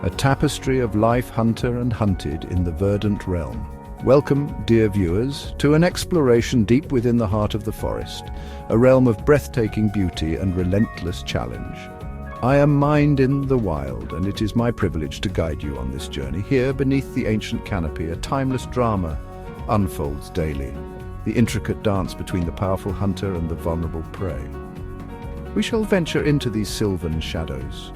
a tapestry of life hunter and hunted in the Verdant realm. Welcome, dear viewers, to an exploration deep within the heart of the forest, a realm of breathtaking beauty and relentless challenge. I am Mind in the Wild, and it is my privilege to guide you on this journey. Here, beneath the ancient canopy, a timeless drama unfolds daily, the intricate dance between the powerful hunter and the vulnerable prey. We shall venture into these sylvan shadows,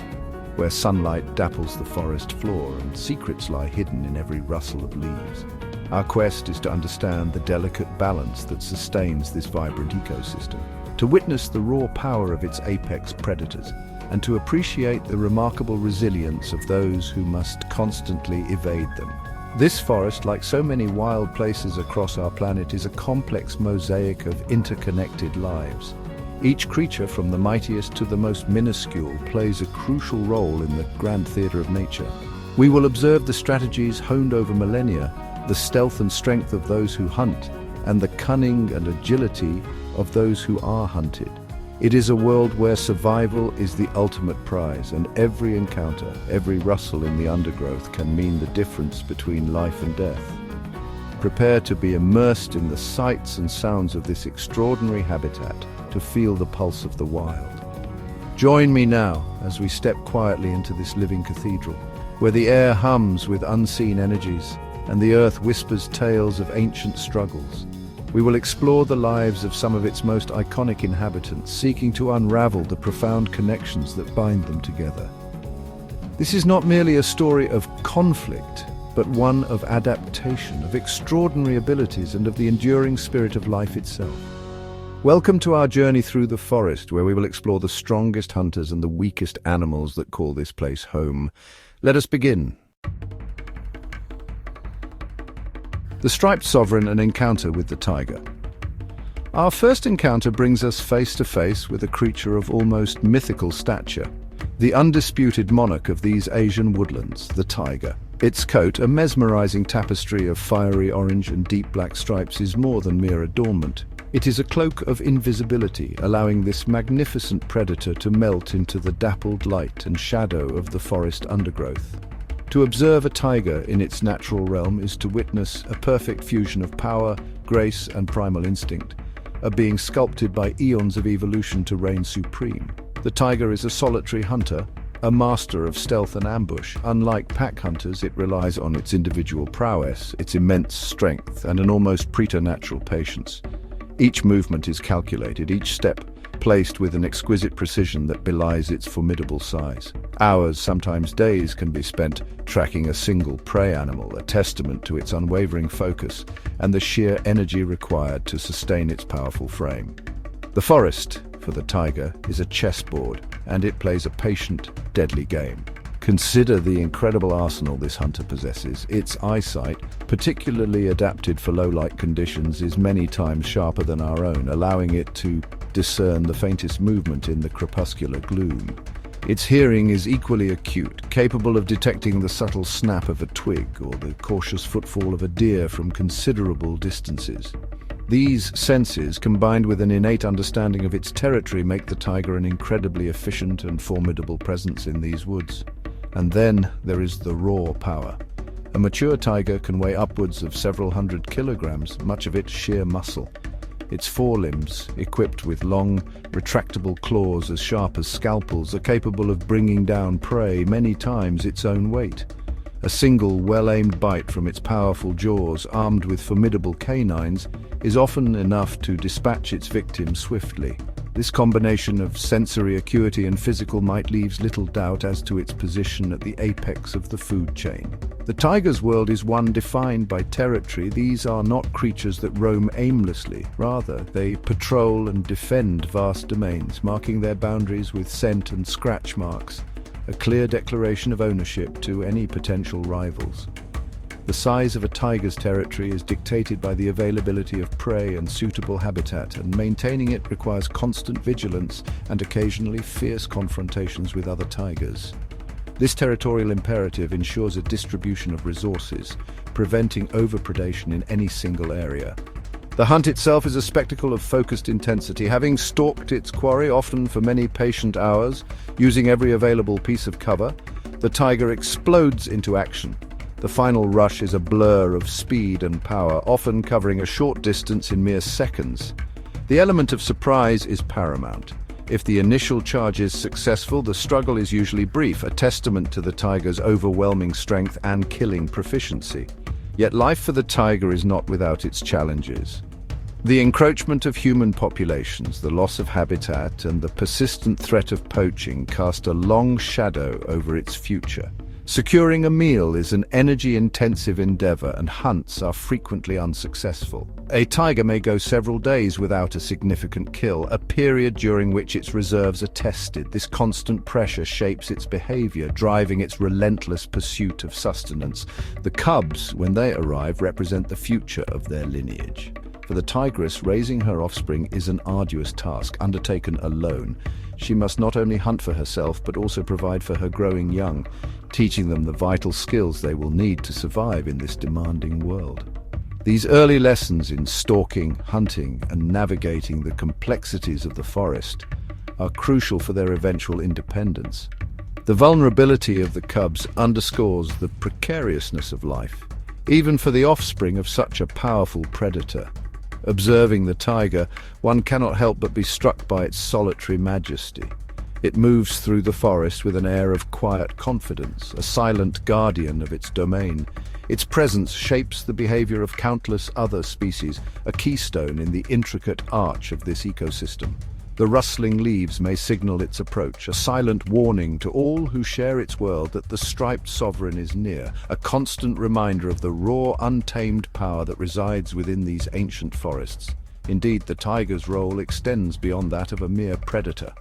where sunlight dapples the forest floor and secrets lie hidden in every rustle of leaves. Our quest is to understand the delicate balance that sustains this vibrant ecosystem, to witness the raw power of its apex predators, and to appreciate the remarkable resilience of those who must constantly evade them. This forest, like so many wild places across our planet, is a complex mosaic of interconnected lives. Each creature, from the mightiest to the most minuscule, plays a crucial role in the grand theatre of nature. We will observe the strategies honed over millennia, the stealth and strength of those who hunt, and the cunning and agility of those who are hunted. It is a world where survival is the ultimate prize, and every encounter, every rustle in the undergrowth can mean the difference between life and death. Prepare to be immersed in the sights and sounds of this extraordinary habitat, to feel the pulse of the wild. Join me now as we step quietly into this living cathedral, where the air hums with unseen energies and the earth whispers tales of ancient struggles. We will explore the lives of some of its most iconic inhabitants, seeking to unravel the profound connections that bind them together. This is not merely a story of conflict, but one of adaptation, of extraordinary abilities, and of the enduring spirit of life itself. Welcome to our journey through the forest, where we will explore the strongest hunters and the weakest animals that call this place home. Let us begin. The Striped Sovereign, an encounter with the tiger. Our first encounter brings us face to face with a creature of almost mythical stature, the undisputed monarch of these Asian woodlands, the tiger. Its coat, a mesmerizing tapestry of fiery orange and deep black stripes, is more than mere adornment. It is a cloak of invisibility, allowing this magnificent predator to melt into the dappled light and shadow of the forest undergrowth. To observe a tiger in its natural realm is to witness a perfect fusion of power, grace, and primal instinct, a being sculpted by eons of evolution to reign supreme. The tiger is a solitary hunter, a master of stealth and ambush. Unlike pack hunters, it relies on its individual prowess, its immense strength, and an almost preternatural patience. Each movement is calculated, each step placed with an exquisite precision that belies its formidable size. Hours, sometimes days, can be spent tracking a single prey animal, a testament to its unwavering focus and the sheer energy required to sustain its powerful frame. The forest, for the tiger, is a chessboard, and it plays a patient, deadly game. Consider the incredible arsenal this hunter possesses. Its eyesight, particularly adapted for low-light conditions, is many times sharper than our own, allowing it to discern the faintest movement in the crepuscular gloom. Its hearing is equally acute, capable of detecting the subtle snap of a twig or the cautious footfall of a deer from considerable distances. These senses, combined with an innate understanding of its territory, make the tiger an incredibly efficient and formidable presence in these woods. And then there is the raw power. A mature tiger can weigh upwards of several hundred kilograms, much of it sheer muscle. Its forelimbs, equipped with long, retractable claws as sharp as scalpels, are capable of bringing down prey many times its own weight. A single, well-aimed bite from its powerful jaws, armed with formidable canines, is often enough to dispatch its victim swiftly. This combination of sensory acuity and physical might leaves little doubt as to its position at the apex of the food chain. The tiger's world is one defined by territory. These are not creatures that roam aimlessly. Rather, they patrol and defend vast domains, marking their boundaries with scent and scratch marks, a clear declaration of ownership to any potential rivals. The size of a tiger's territory is dictated by the availability of prey and suitable habitat, and maintaining it requires constant vigilance and occasionally fierce confrontations with other tigers. This territorial imperative ensures a distribution of resources, preventing overpredation in any single area. The hunt itself is a spectacle of focused intensity, having stalked its quarry often for many patient hours, using every available piece of cover. The tiger explodes into action. The final rush is a blur of speed and power, often covering a short distance in mere seconds. The element of surprise is paramount. If the initial charge is successful, the struggle is usually brief, a testament to the tiger's overwhelming strength and killing proficiency. Yet life for the tiger is not without its challenges. The encroachment of human populations, the loss of habitat, and the persistent threat of poaching cast a long shadow over its future. Securing a meal is an energy-intensive endeavor, and hunts are frequently unsuccessful. A tiger may go several days without a significant kill, a period during which its reserves are tested. This constant pressure shapes its behavior, driving its relentless pursuit of sustenance. The cubs, when they arrive, represent the future of their lineage. For the tigress, raising her offspring is an arduous task, undertaken alone. She must not only hunt for herself, but also provide for her growing young, teaching them the vital skills they will need to survive in this demanding world. These early lessons in stalking, hunting, and navigating the complexities of the forest are crucial for their eventual independence. The vulnerability of the cubs underscores the precariousness of life, even for the offspring of such a powerful predator. Observing the tiger, one cannot help but be struck by its solitary majesty. It moves through the forest with an air of quiet confidence, a silent guardian of its domain. Its presence shapes the behavior of countless other species, a keystone in the intricate arch of this ecosystem. The rustling leaves may signal its approach, a silent warning to all who share its world that the striped sovereign is near, a constant reminder of the raw, untamed power that resides within these ancient forests. Indeed, the tiger's role extends beyond that of a mere predator.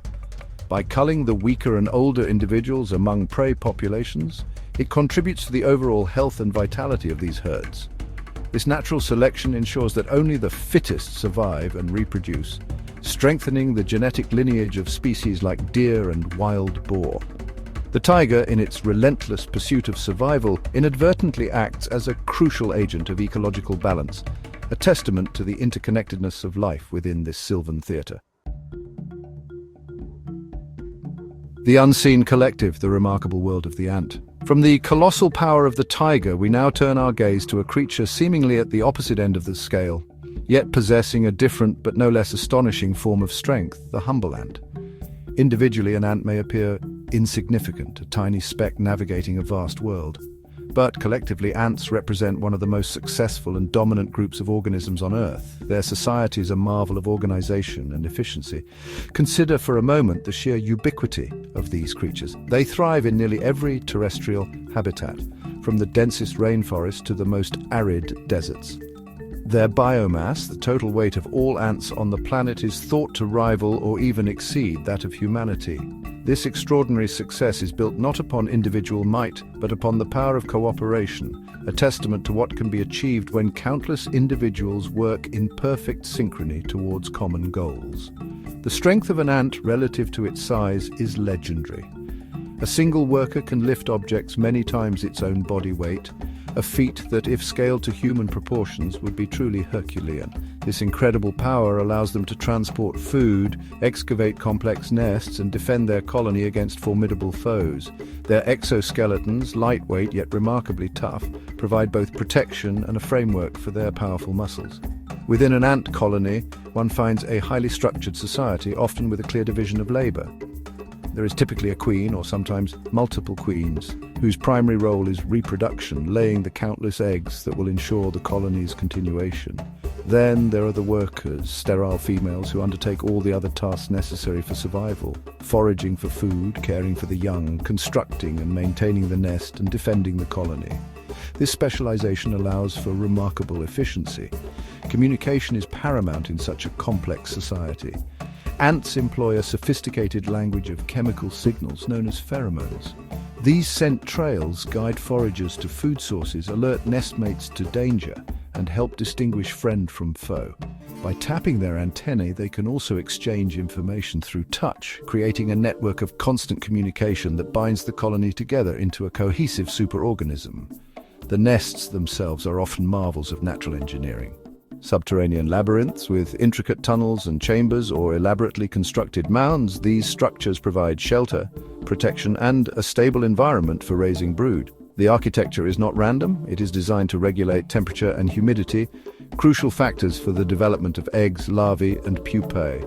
By culling the weaker and older individuals among prey populations, it contributes to the overall health and vitality of these herds. This natural selection ensures that only the fittest survive and reproduce, strengthening the genetic lineage of species like deer and wild boar. The tiger, in its relentless pursuit of survival, inadvertently acts as a crucial agent of ecological balance, a testament to the interconnectedness of life within this sylvan theatre. The unseen collective, the remarkable world of the ant. From the colossal power of the tiger, we now turn our gaze to a creature seemingly at the opposite end of the scale, yet possessing a different but no less astonishing form of strength, the humble ant. Individually, an ant may appear insignificant, a tiny speck navigating a vast world. But collectively, ants represent one of the most successful and dominant groups of organisms on Earth. Their society is a marvel of organization and efficiency. Consider for a moment the sheer ubiquity of these creatures. They thrive in nearly every terrestrial habitat, from the densest rainforest to the most arid deserts. Their biomass, the total weight of all ants on the planet, is thought to rival or even exceed that of humanity. This extraordinary success is built not upon individual might, but upon the power of cooperation, a testament to what can be achieved when countless individuals work in perfect synchrony towards common goals. The strength of an ant relative to its size is legendary. A single worker can lift objects many times its own body weight, a feat that, if scaled to human proportions, would be truly Herculean. This incredible power allows them to transport food, excavate complex nests, and defend their colony against formidable foes. Their exoskeletons, lightweight yet remarkably tough, provide both protection and a framework for their powerful muscles. Within an ant colony, one finds a highly structured society, often with a clear division of labor. There is typically a queen, or sometimes multiple queens, whose primary role is reproduction, laying the countless eggs that will ensure the colony's continuation. Then there are the workers, sterile females who undertake all the other tasks necessary for survival, foraging for food, caring for the young, constructing and maintaining the nest, and defending the colony. This specialization allows for remarkable efficiency. Communication is paramount in such a complex society. Ants employ a sophisticated language of chemical signals known as pheromones. These scent trails guide foragers to food sources, alert nestmates to danger, and help distinguish friend from foe. By tapping their antennae, they can also exchange information through touch, creating a network of constant communication that binds the colony together into a cohesive superorganism. The nests themselves are often marvels of natural engineering. Subterranean labyrinths with intricate tunnels and chambers or elaborately constructed mounds, these structures provide shelter, protection, and a stable environment for raising brood. The architecture is not random, it is designed to regulate temperature and humidity, crucial factors for the development of eggs, larvae, and pupae.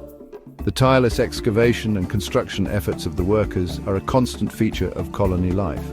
The tireless excavation and construction efforts of the workers are a constant feature of colony life.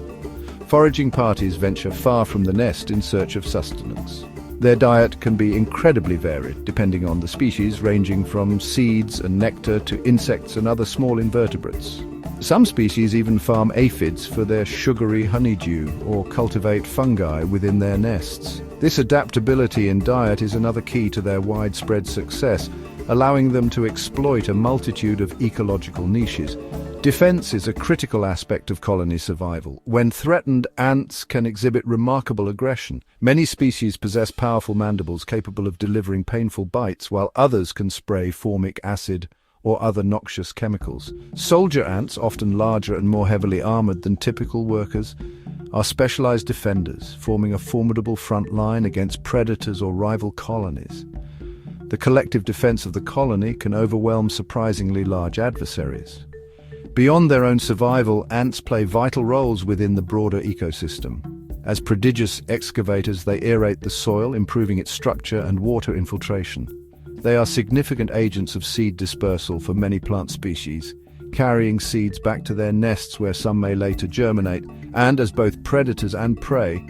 Foraging parties venture far from the nest in search of sustenance. Their diet can be incredibly varied, depending on the species, ranging from seeds and nectar to insects and other small invertebrates. Some species even farm aphids for their sugary honeydew or cultivate fungi within their nests. This adaptability in diet is another key to their widespread success, allowing them to exploit a multitude of ecological niches. Defense is a critical aspect of colony survival. When threatened, ants can exhibit remarkable aggression. Many species possess powerful mandibles capable of delivering painful bites, while others can spray formic acid or other noxious chemicals. Soldier ants, often larger and more heavily armored than typical workers, are specialized defenders, forming a formidable front line against predators or rival colonies. The collective defense of the colony can overwhelm surprisingly large adversaries. Beyond their own survival, ants play vital roles within the broader ecosystem. As prodigious excavators, they aerate the soil, improving its structure and water infiltration. They are significant agents of seed dispersal for many plant species, carrying seeds back to their nests where some may later germinate, and as both predators and prey,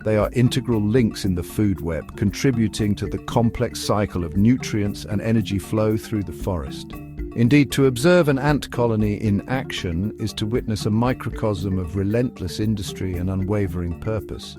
they are integral links in the food web, contributing to the complex cycle of nutrients and energy flow through the forest. Indeed, to observe an ant colony in action is to witness a microcosm of relentless industry and unwavering purpose.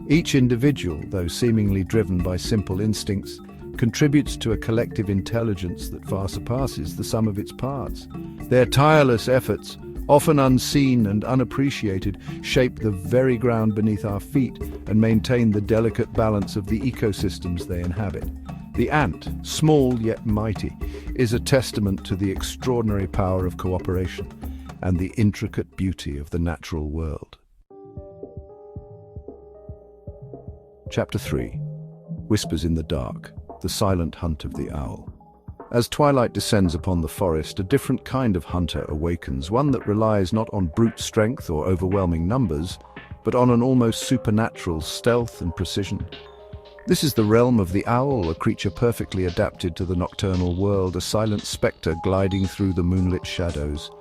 Each individual, though seemingly driven by simple instincts, contributes to a collective intelligence that far surpasses the sum of its parts. Their tireless efforts, often unseen and unappreciated, shape the very ground beneath our feet and maintain the delicate balance of the ecosystems they inhabit. The ant, small yet mighty, is a testament to the extraordinary power of cooperation and the intricate beauty of the natural world. Chapter 3. Whispers in the Dark, the Silent Hunt of the Owl. As twilight descends upon the forest, a different kind of hunter awakens, one that relies not on brute strength or overwhelming numbers, but on an almost supernatural stealth and precision. This is the realm of the owl, a creature perfectly adapted to the nocturnal world, a silent spectre gliding through the moonlit shadows.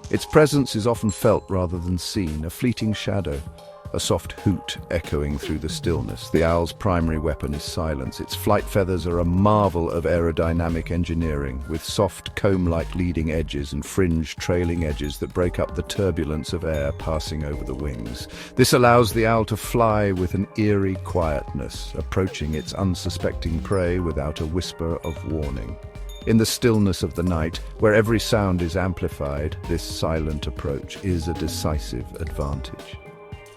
Its presence is often felt rather than seen, a fleeting shadow, a soft hoot echoing through the stillness. The owl's primary weapon is silence. Its flight feathers are a marvel of aerodynamic engineering, with soft comb-like leading edges and fringed trailing edges that break up the turbulence of air passing over the wings. This allows the owl to fly with an eerie quietness, approaching its unsuspecting prey without a whisper of warning. In the stillness of the night, where every sound is amplified, this silent approach is a decisive advantage.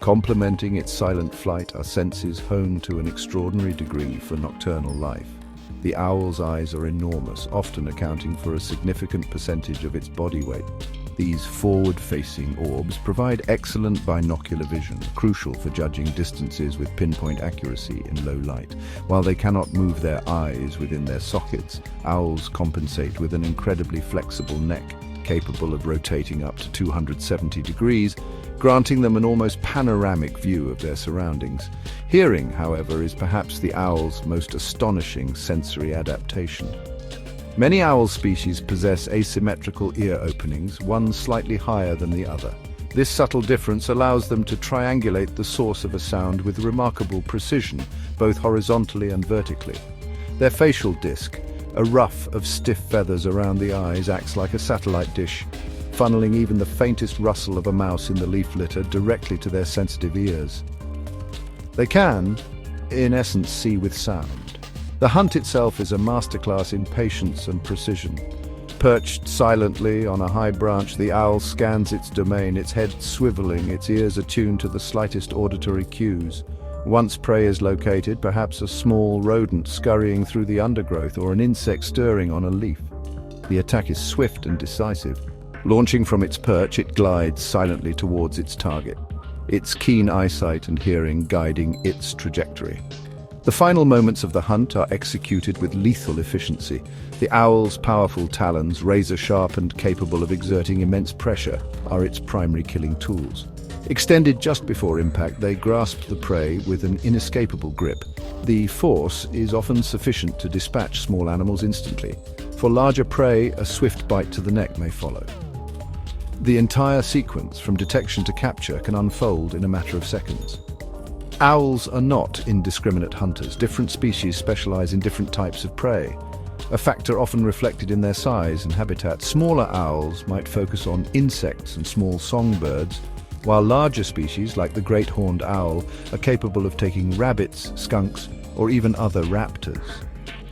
Complementing its silent flight are senses honed to an extraordinary degree for nocturnal life. The owl's eyes are enormous, often accounting for a significant percentage of its body weight. These forward-facing orbs provide excellent binocular vision, crucial for judging distances with pinpoint accuracy in low light. While they cannot move their eyes within their sockets, owls compensate with an incredibly flexible neck, capable of rotating up to 270 degrees, granting them an almost panoramic view of their surroundings. Hearing, however, is perhaps the owl's most astonishing sensory adaptation. Many owl species possess asymmetrical ear openings, one slightly higher than the other. This subtle difference allows them to triangulate the source of a sound with remarkable precision, both horizontally and vertically. Their facial disc, a ruff of stiff feathers around the eyes, acts like a satellite dish, funneling even the faintest rustle of a mouse in the leaf litter directly to their sensitive ears. They can, in essence, see with sound. The hunt itself is a masterclass in patience and precision. Perched silently on a high branch, the owl scans its domain, its head swiveling, its ears attuned to the slightest auditory cues. Once prey is located, perhaps a small rodent scurrying through the undergrowth or an insect stirring on a leaf, the attack is swift and decisive. Launching from its perch, it glides silently towards its target, its keen eyesight and hearing guiding its trajectory. The final moments of the hunt are executed with lethal efficiency. The owl's powerful talons, razor-sharp and capable of exerting immense pressure, are its primary killing tools. Extended just before impact, they grasp the prey with an inescapable grip. The force is often sufficient to dispatch small animals instantly. For larger prey, a swift bite to the neck may follow. The entire sequence, from detection to capture, can unfold in a matter of seconds. Owls are not indiscriminate hunters. Different species specialize in different types of prey, a factor often reflected in their size and habitat. Smaller owls might focus on insects and small songbirds, while larger species, like the great horned owl, are capable of taking rabbits, skunks, or even other raptors.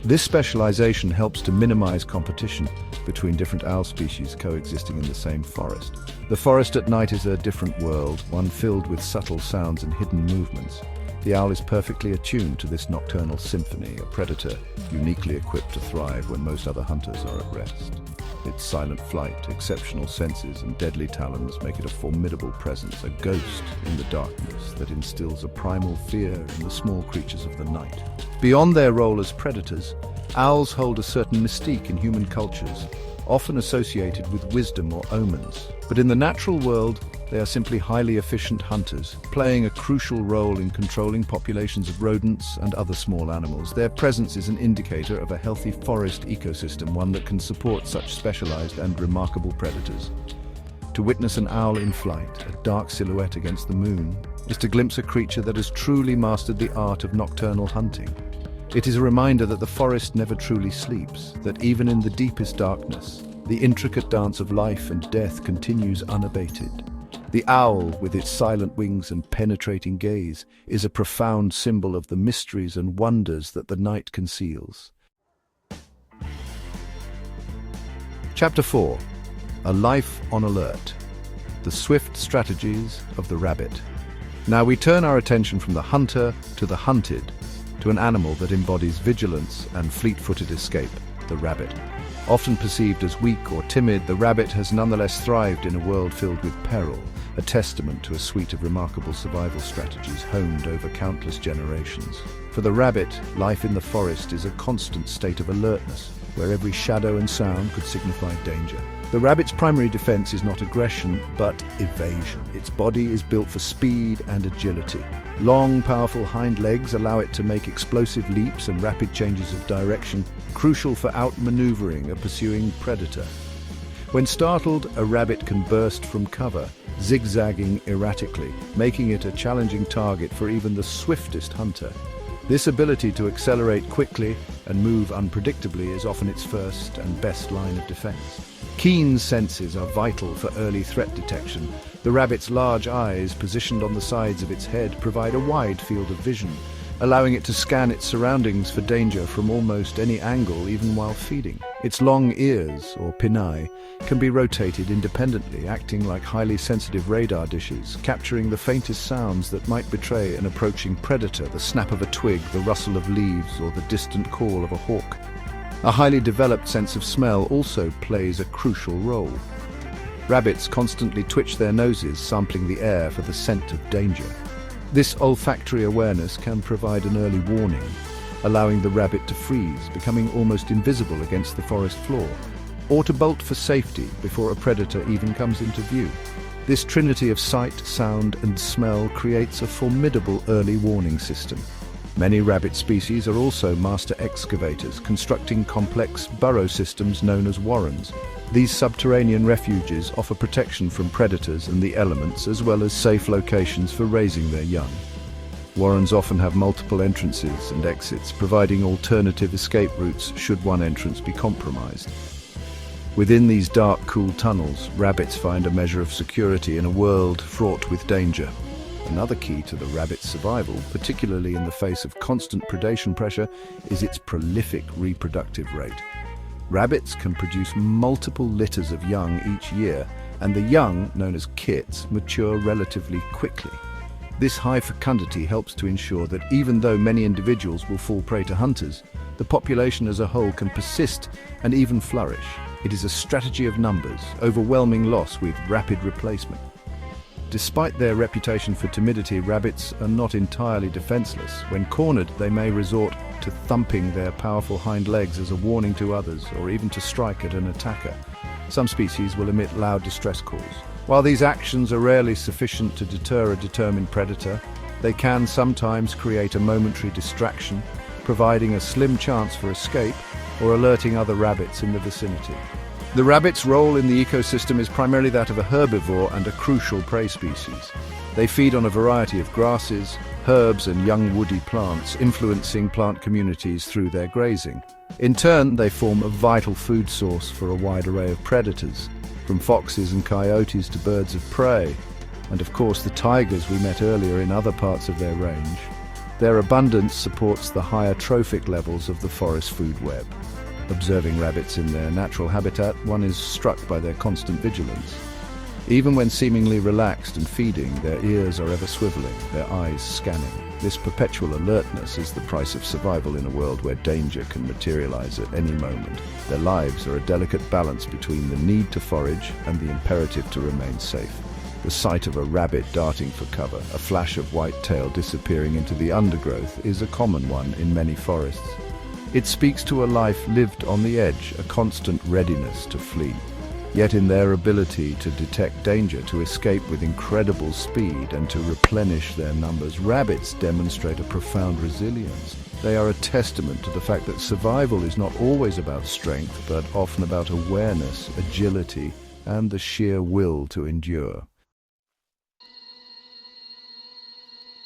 This specialization helps to minimize competition between different owl species coexisting in the same forest. The forest at night is a different world, one filled with subtle sounds and hidden movements. The owl is perfectly attuned to this nocturnal symphony, a predator uniquely equipped to thrive when most other hunters are at rest. Its silent flight, exceptional senses, and deadly talons make it a formidable presence, a ghost in the darkness that instills a primal fear in the small creatures of the night. Beyond their role as predators, owls hold a certain mystique in human cultures, often associated with wisdom or omens. But in the natural world, they are simply highly efficient hunters, playing a crucial role in controlling populations of rodents and other small animals. Their presence is an indicator of a healthy forest ecosystem, one that can support such specialized and remarkable predators. To witness an owl in flight, a dark silhouette against the moon, is to glimpse a creature that has truly mastered the art of nocturnal hunting. It is a reminder that the forest never truly sleeps, that even in the deepest darkness, the intricate dance of life and death continues unabated. The owl, with its silent wings and penetrating gaze, is a profound symbol of the mysteries and wonders that the night conceals. Chapter 4. A Life on Alert. The Swift Strategies of the Rabbit. Now we turn our attention from the hunter to the hunted, to an animal that embodies vigilance and fleet-footed escape, the rabbit. Often perceived as weak or timid, the rabbit has nonetheless thrived in a world filled with peril, a testament to a suite of remarkable survival strategies honed over countless generations. For the rabbit, life in the forest is a constant state of alertness, where every shadow and sound could signify danger. The rabbit's primary defense is not aggression, but evasion. Its body is built for speed and agility. Long, powerful hind legs allow it to make explosive leaps and rapid changes of direction, crucial for outmaneuvering a pursuing predator. When startled, a rabbit can burst from cover, zigzagging erratically, making it a challenging target for even the swiftest hunter. This ability to accelerate quickly and move unpredictably is often its first and best line of defense. Keen senses are vital for early threat detection. The rabbit's large eyes, positioned on the sides of its head, provide a wide field of vision, allowing it to scan its surroundings for danger from almost any angle, even while feeding. Its long ears, or pinnae, can be rotated independently, acting like highly sensitive radar dishes, capturing the faintest sounds that might betray an approaching predator, the snap of a twig, the rustle of leaves, or the distant call of a hawk. A highly developed sense of smell also plays a crucial role. Rabbits constantly twitch their noses, sampling the air for the scent of danger. This olfactory awareness can provide an early warning, allowing the rabbit to freeze, becoming almost invisible against the forest floor, or to bolt for safety before a predator even comes into view. This trinity of sight, sound, and smell creates a formidable early warning system. Many rabbit species are also master excavators, constructing complex burrow systems known as warrens. These subterranean refuges offer protection from predators and the elements, as well as safe locations for raising their young. Warrens often have multiple entrances and exits, providing alternative escape routes should one entrance be compromised. Within these dark, cool tunnels, rabbits find a measure of security in a world fraught with danger. Another key to the rabbit's survival, particularly in the face of constant predation pressure, is its prolific reproductive rate. Rabbits can produce multiple litters of young each year, and the young, known as kits, mature relatively quickly. This high fecundity helps to ensure that even though many individuals will fall prey to hunters, the population as a whole can persist and even flourish. It is a strategy of numbers, overwhelming loss with rapid replacement. Despite their reputation for timidity, rabbits are not entirely defenseless. When cornered, they may resort to thumping their powerful hind legs as a warning to others, or even to strike at an attacker. Some species will emit loud distress calls. While these actions are rarely sufficient to deter a determined predator, they can sometimes create a momentary distraction, providing a slim chance for escape or alerting other rabbits in the vicinity. The rabbit's role in the ecosystem is primarily that of a herbivore and a crucial prey species. They feed on a variety of grasses, herbs and young woody plants, influencing plant communities through their grazing. In turn, they form a vital food source for a wide array of predators, from foxes and coyotes to birds of prey, and of course the tigers we met earlier in other parts of their range. Their abundance supports the higher trophic levels of the forest food web. Observing rabbits in their natural habitat, one is struck by their constant vigilance. Even when seemingly relaxed and feeding, their ears are ever swiveling, their eyes scanning. This perpetual alertness is the price of survival in a world where danger can materialize at any moment. Their lives are a delicate balance between the need to forage and the imperative to remain safe. The sight of a rabbit darting for cover, a flash of white tail disappearing into the undergrowth, is a common one in many forests. It speaks to a life lived on the edge, a constant readiness to flee. Yet in their ability to detect danger, to escape with incredible speed, and to replenish their numbers, rabbits demonstrate a profound resilience. They are a testament to the fact that survival is not always about strength, but often about awareness, agility, and the sheer will to endure.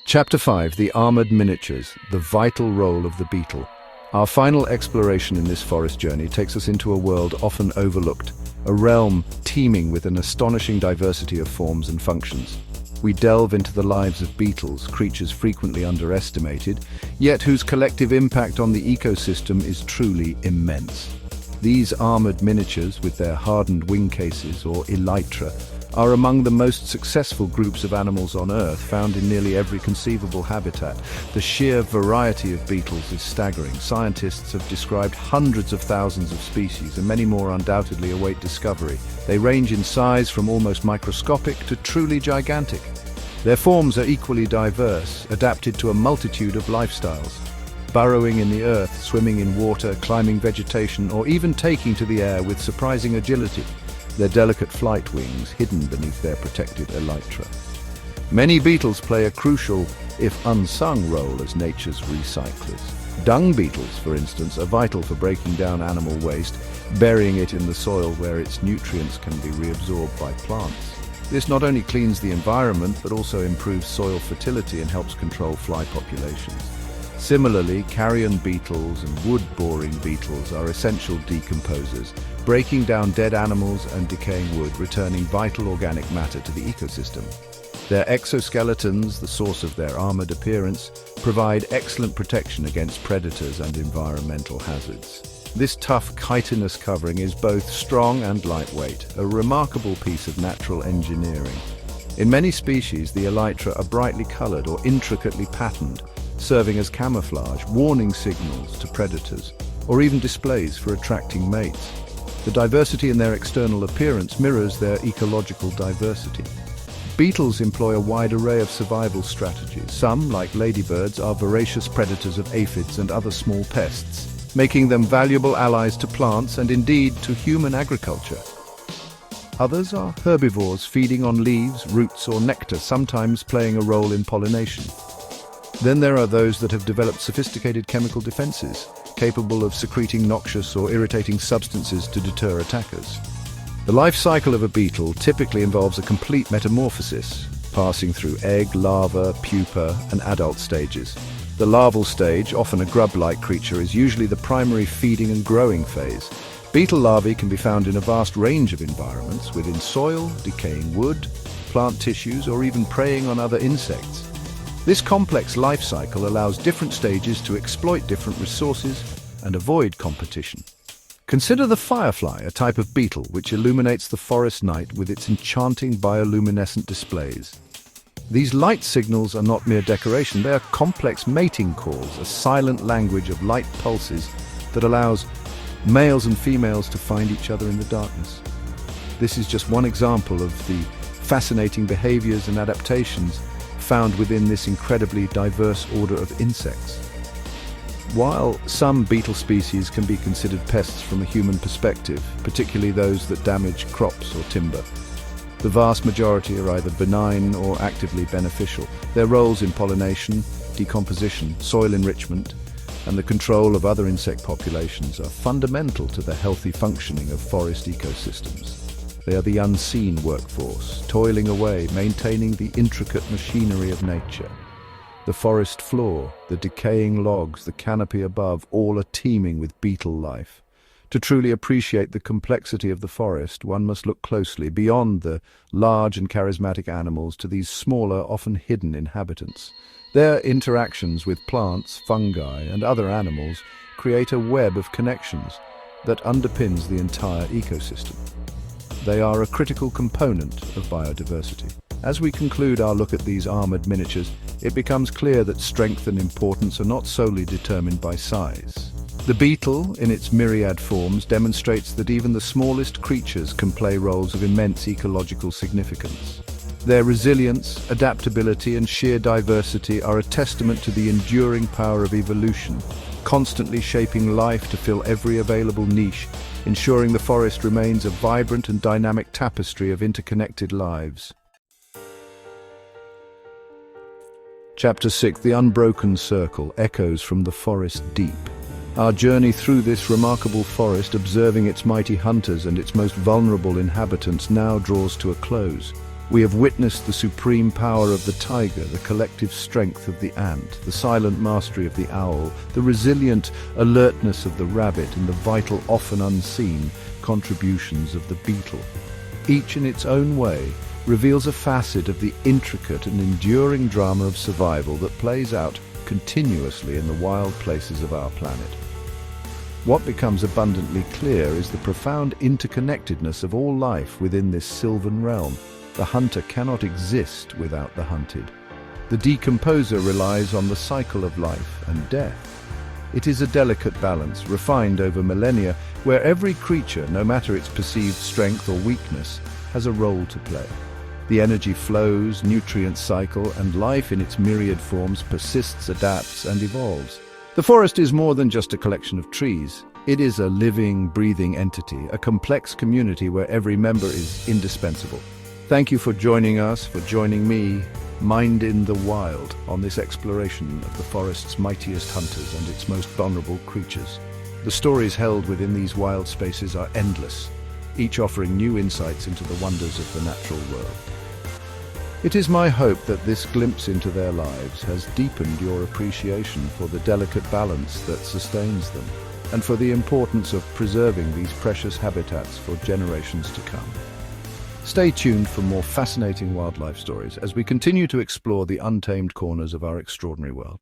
Chapter 5: The Armored Miniatures, the vital role of the beetle. Our final exploration in this forest journey takes us into a world often overlooked, a realm teeming with an astonishing diversity of forms and functions. We delve into the lives of beetles, creatures frequently underestimated, yet whose collective impact on the ecosystem is truly immense. These armored miniatures, with their hardened wing cases, or elytra, are among the most successful groups of animals on Earth, found in nearly every conceivable habitat. The sheer variety of beetles is staggering. Scientists have described hundreds of thousands of species, and many more undoubtedly await discovery. They range in size from almost microscopic to truly gigantic. Their forms are equally diverse, adapted to a multitude of lifestyles. Burrowing in the earth, swimming in water, climbing vegetation, or even taking to the air with surprising agility. Their delicate flight wings hidden beneath their protected elytra. Many beetles play a crucial, if unsung, role as nature's recyclers. Dung beetles, for instance, are vital for breaking down animal waste, burying it in the soil where its nutrients can be reabsorbed by plants. This not only cleans the environment, but also improves soil fertility and helps control fly populations. Similarly, carrion beetles and wood-boring beetles are essential decomposers, breaking down dead animals and decaying wood, returning vital organic matter to the ecosystem. Their exoskeletons, the source of their armored appearance, provide excellent protection against predators and environmental hazards. This tough chitinous covering is both strong and lightweight, a remarkable piece of natural engineering. In many species, the elytra are brightly colored or intricately patterned, serving as camouflage, warning signals to predators, or even displays for attracting mates. The diversity in their external appearance mirrors their ecological diversity. Beetles employ a wide array of survival strategies. Some, like ladybirds, are voracious predators of aphids and other small pests, making them valuable allies to plants and indeed to human agriculture. Others are herbivores, feeding on leaves, roots, or nectar, sometimes playing a role in pollination. Then there are those that have developed sophisticated chemical defenses, capable of secreting noxious or irritating substances to deter attackers. The life cycle of a beetle typically involves a complete metamorphosis, passing through egg, larva, pupa, and adult stages. The larval stage, often a grub-like creature, is usually the primary feeding and growing phase. Beetle larvae can be found in a vast range of environments, within soil, decaying wood, plant tissues, or even preying on other insects. This complex life cycle allows different stages to exploit different resources and avoid competition. Consider the firefly, a type of beetle which illuminates the forest night with its enchanting bioluminescent displays. These light signals are not mere decoration, they are complex mating calls, a silent language of light pulses that allows males and females to find each other in the darkness. This is just one example of the fascinating behaviors and adaptations found within this incredibly diverse order of insects. While some beetle species can be considered pests from a human perspective, particularly those that damage crops or timber, the vast majority are either benign or actively beneficial. Their roles in pollination, decomposition, soil enrichment, and the control of other insect populations are fundamental to the healthy functioning of forest ecosystems. They are the unseen workforce, toiling away, maintaining the intricate machinery of nature. The forest floor, the decaying logs, the canopy above, all are teeming with beetle life. To truly appreciate the complexity of the forest, one must look closely beyond the large and charismatic animals to these smaller, often hidden inhabitants. Their interactions with plants, fungi, and other animals create a web of connections that underpins the entire ecosystem. They are a critical component of biodiversity. As we conclude our look at these armored miniatures, it becomes clear that strength and importance are not solely determined by size. The beetle, in its myriad forms, demonstrates that even the smallest creatures can play roles of immense ecological significance. Their resilience, adaptability, and sheer diversity are a testament to the enduring power of evolution, constantly shaping life to fill every available niche, ensuring the forest remains a vibrant and dynamic tapestry of interconnected lives. Chapter 6: The Unbroken Circle echoes from the forest deep. Our journey through this remarkable forest, observing its mighty hunters and its most vulnerable inhabitants, now draws to a close. We have witnessed the supreme power of the tiger, the collective strength of the ant, the silent mastery of the owl, the resilient alertness of the rabbit, and the vital, often unseen, contributions of the beetle. Each in its own way reveals a facet of the intricate and enduring drama of survival that plays out continuously in the wild places of our planet. What becomes abundantly clear is the profound interconnectedness of all life within this sylvan realm. The hunter cannot exist without the hunted. The decomposer relies on the cycle of life and death. It is a delicate balance, refined over millennia, where every creature, no matter its perceived strength or weakness, has a role to play. The energy flows, nutrients cycle, and life in its myriad forms persists, adapts, and evolves. The forest is more than just a collection of trees. It is a living, breathing entity, a complex community where every member is indispensable. Thank you for joining us, for joining me, Mind in the Wild, on this exploration of the forest's mightiest hunters and its most vulnerable creatures. The stories held within these wild spaces are endless, each offering new insights into the wonders of the natural world. It is my hope that this glimpse into their lives has deepened your appreciation for the delicate balance that sustains them, and for the importance of preserving these precious habitats for generations to come. Stay tuned for more fascinating wildlife stories as we continue to explore the untamed corners of our extraordinary world.